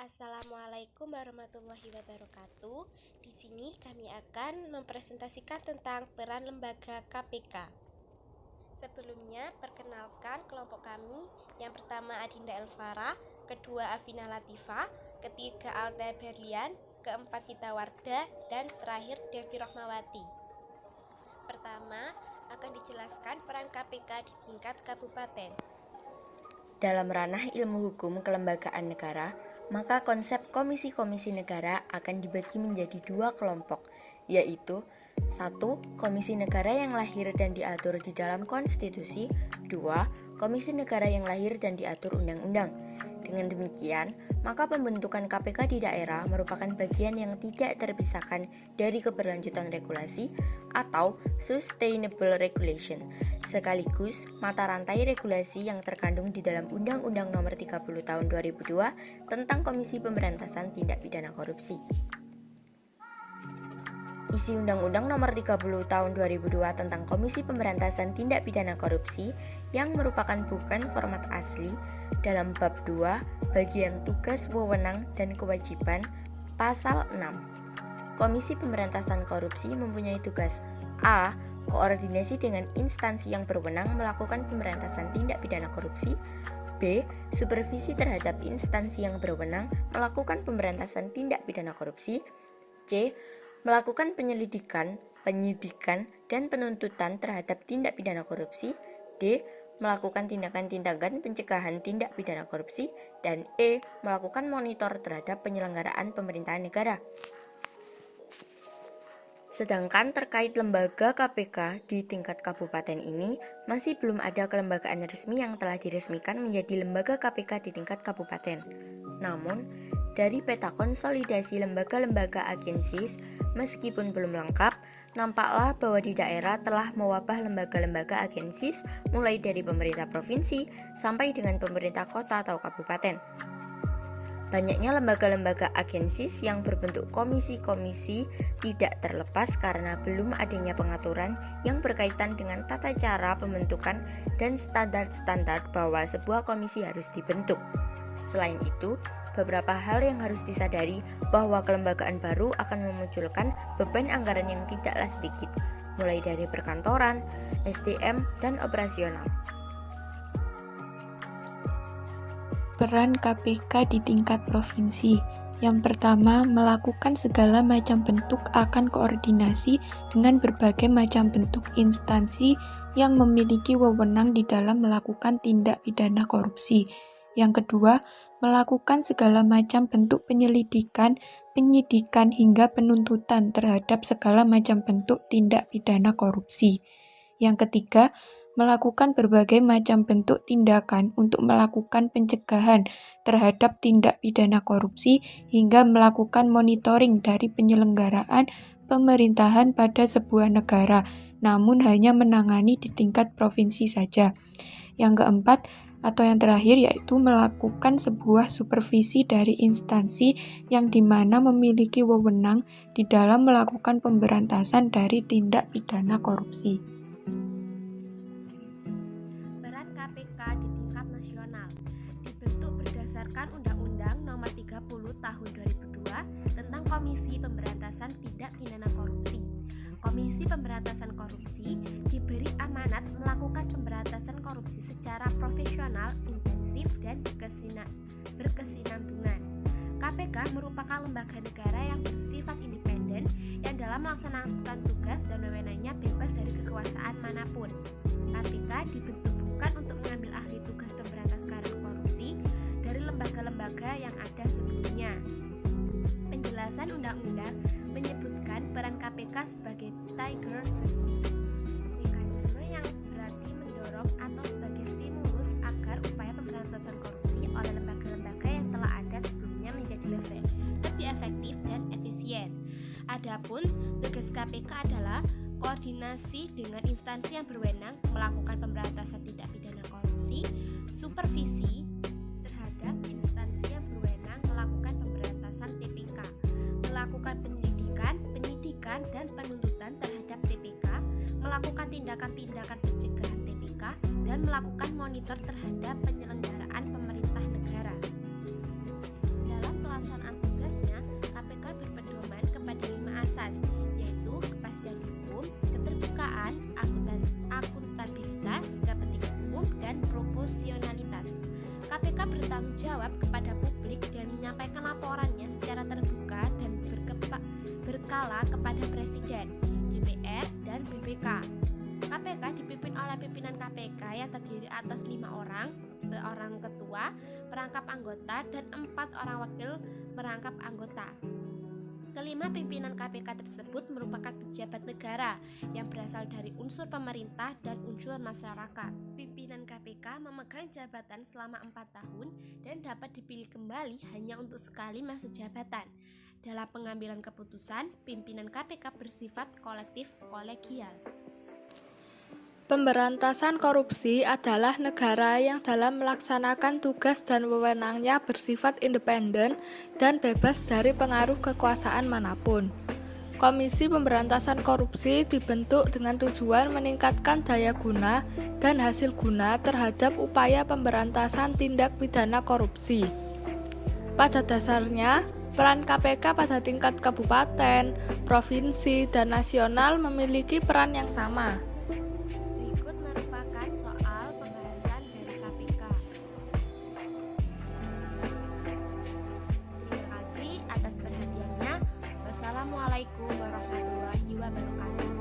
Assalamualaikum warahmatullahi wabarakatuh. Di sini kami akan mempresentasikan tentang peran lembaga KPK. Sebelumnya, perkenalkan kelompok kami. Yang pertama Adinda Elvara, kedua Afina Latifa, ketiga Alta Berlian, keempat Cita Warda, dan terakhir Devi Rohmawati. Pertama, akan dijelaskan peran KPK di tingkat kabupaten. Dalam ranah ilmu hukum kelembagaan negara, maka konsep komisi-komisi negara akan dibagi menjadi dua kelompok, yaitu 1. Komisi negara yang lahir dan diatur di dalam konstitusi. 2. Komisi negara yang lahir dan diatur undang-undang. Dengan demikian, maka pembentukan KPK di daerah merupakan bagian yang tidak terpisahkan dari keberlanjutan regulasi atau sustainable regulation, sekaligus mata rantai regulasi yang terkandung di dalam Undang-Undang Nomor 30 Tahun 2002 tentang Komisi Pemberantasan Tindak Pidana Korupsi. Isi Undang-Undang Nomor 30 Tahun 2002 tentang Komisi Pemberantasan Tindak Pidana Korupsi yang merupakan bukan format asli dalam bab 2 bagian tugas, wewenang, dan kewajiban pasal 6. Komisi Pemberantasan Korupsi mempunyai tugas A. Koordinasi dengan instansi yang berwenang melakukan pemberantasan tindak pidana korupsi. B. Supervisi terhadap instansi yang berwenang melakukan pemberantasan tindak pidana korupsi. C. Melakukan penyelidikan, penyidikan, dan penuntutan terhadap tindak pidana korupsi. D. Melakukan tindakan-tindakan pencegahan tindak pidana korupsi. Dan E. Melakukan monitor terhadap penyelenggaraan pemerintahan negara. Sedangkan terkait lembaga KPK di tingkat kabupaten ini, masih belum ada kelembagaan resmi yang telah diresmikan menjadi lembaga KPK di tingkat kabupaten. Namun, dari peta konsolidasi lembaga-lembaga agensis, meskipun belum lengkap, nampaklah bahwa di daerah telah mewabah lembaga-lembaga agensis mulai dari pemerintah provinsi sampai dengan pemerintah kota atau kabupaten. Banyaknya lembaga-lembaga agensis yang berbentuk komisi-komisi tidak terlepas karena belum adanya pengaturan yang berkaitan dengan tata cara pembentukan dan standar-standar bahwa sebuah komisi harus dibentuk. Selain itu, beberapa hal yang harus disadari bahwa kelembagaan baru akan memunculkan beban anggaran yang tidaklah sedikit, mulai dari perkantoran, SDM, dan operasional. Peran KPK di tingkat provinsi. Yang pertama, melakukan segala macam bentuk akan koordinasi dengan berbagai macam bentuk instansi yang memiliki wewenang di dalam melakukan tindak pidana korupsi. Yang kedua, melakukan segala macam bentuk penyelidikan, penyidikan hingga penuntutan terhadap segala macam bentuk tindak pidana korupsi. Yang ketiga, melakukan berbagai macam bentuk tindakan untuk melakukan pencegahan terhadap tindak pidana korupsi hingga melakukan monitoring dari penyelenggaraan pemerintahan pada sebuah negara, namun hanya menangani di tingkat provinsi saja. Yang keempat, atau yang terakhir, yaitu melakukan sebuah supervisi dari instansi yang dimana memiliki wewenang di dalam melakukan pemberantasan dari tindak pidana korupsi. Peran KPK di tingkat nasional dibentuk berdasarkan Undang-Undang Nomor 30 Tahun 2002 tentang Komisi Pemberantasan Tindak Pidana Korupsi. Komisi Pemberantasan Korupsi diberi amanat melakukan pemberantasan korupsi secara profesional, intensif, dan berkesinambungan. KPK merupakan lembaga negara yang bersifat independen yang dalam melaksanakan tugas dan wewenangnya bebas dari kekuasaan manapun. KPK dibentuk bukan untuk mengambil alih tugas pemberantasan korupsi dari lembaga-lembaga yang ada sebelumnya. Penjelasan undang-undang menyebutkan peran KPK sebagai trigger mekanisme yang berarti mendorong atau sebagai stimulus agar upaya pemberantasan korupsi oleh lembaga-lembaga yang telah ada sebelumnya menjadi lebih efektif dan efisien. Adapun tugas KPK adalah koordinasi dengan instansi yang berwenang melakukan pemberantasan tindak pidana korupsi, supervisi terhadap instansi yang berwenang melakukan pemberantasan TPK, melakukan penyidikan dan penuntutan terhadap TPK, melakukan tindakan-tindakan pencegahan TPK, dan melakukan monitor terhadap penyelenggaraan pemerintah negara. Dalam pelaksanaan asas, yaitu kepastian hukum, keterbukaan, akuntabilitas, kepentingan umum, dan proporsionalitas. KPK bertanggung jawab kepada publik dan menyampaikan laporannya secara terbuka dan berkala kepada Presiden, DPR, dan BPK. KPK dipimpin oleh pimpinan KPK yang terdiri atas 5 orang, seorang ketua, perangkap anggota, dan 4 orang wakil perangkap anggota. Kelima pimpinan KPK tersebut merupakan pejabat negara yang berasal dari unsur pemerintah dan unsur masyarakat. Pimpinan KPK memegang jabatan selama 4 tahun dan dapat dipilih kembali hanya untuk sekali masa jabatan. Dalam pengambilan keputusan, pimpinan KPK bersifat kolektif kolegial. Pemberantasan korupsi adalah negara yang dalam melaksanakan tugas dan wewenangnya bersifat independen dan bebas dari pengaruh kekuasaan manapun. Komisi Pemberantasan Korupsi dibentuk dengan tujuan meningkatkan daya guna dan hasil guna terhadap upaya pemberantasan tindak pidana korupsi. Pada dasarnya, peran KPK pada tingkat kabupaten, provinsi, dan nasional memiliki peran yang sama. Soal pembahasan dari KPK. Terima kasih atas perhatiannya. Wassalamualaikum warahmatullahi wabarakatuh.